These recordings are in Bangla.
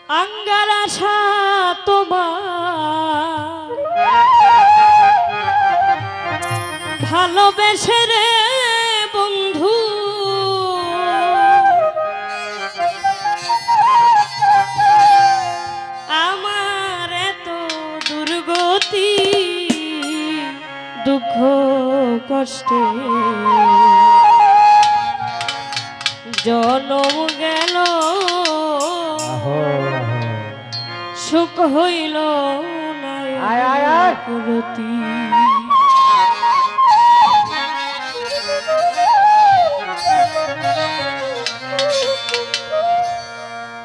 আঙ্গার আশা তোমার ভালোবেসে রে বন্ধু আমার এত দুর্গতি দুঃখ কষ্টে জনম গেল সুখ হইল না রতি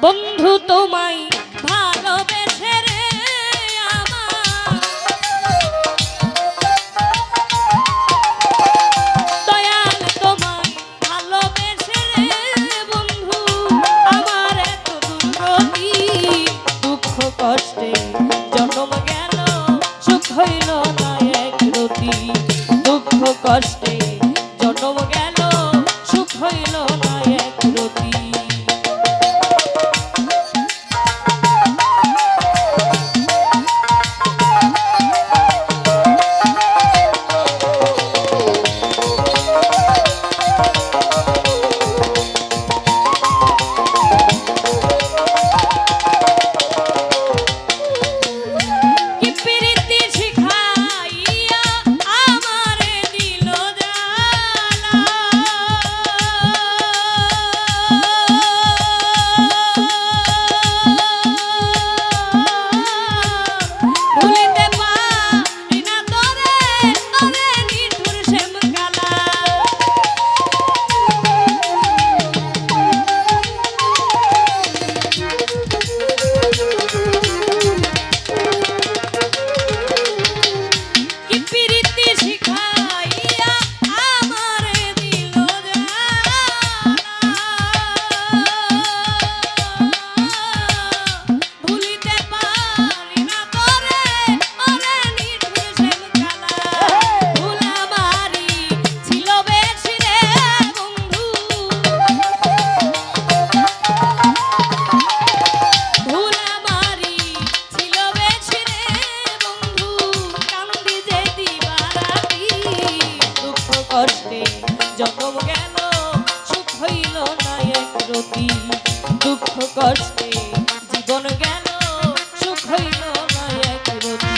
বন্ধু তোমায় ভালোবেসে রে আমার দয়াল তোমায় ভালোবেসে রে বন্ধু আমার এত দুর্গতি দুঃখ কষ্টে জন্ম গেল সুখ হইল না এক রতি দুঃখ কষ্টে জন্ম গেল সুখ হইল না এক রতি জন্ম গেল সুখ হইল না এক রতি দুঃখ কষ্টে জীবন গেল সুখ হইল না এক রতি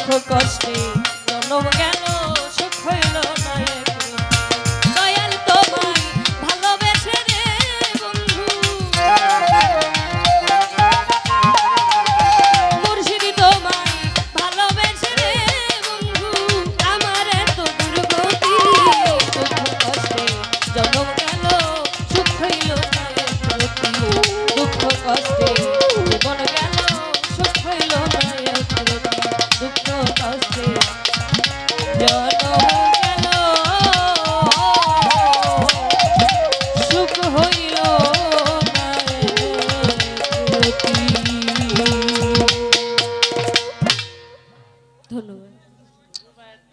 কষ্টে জন্ম গেল সুখ হইল না একরতি। দয়াল তোমায় ভালোবেসে রে বন্ধু, মুর্শিদ তোমায় ভালোবেসে রে বন্ধু, আমার এত দুর্গতি দুঃখ কষ্টে জন্ম গেল সুখ হইল না একরতি। দুঃখ কষ্টে জীবন গেল সুখ হইল না একরতি। দুঃখ কষ্টে জন্ম গেল সুখ হইল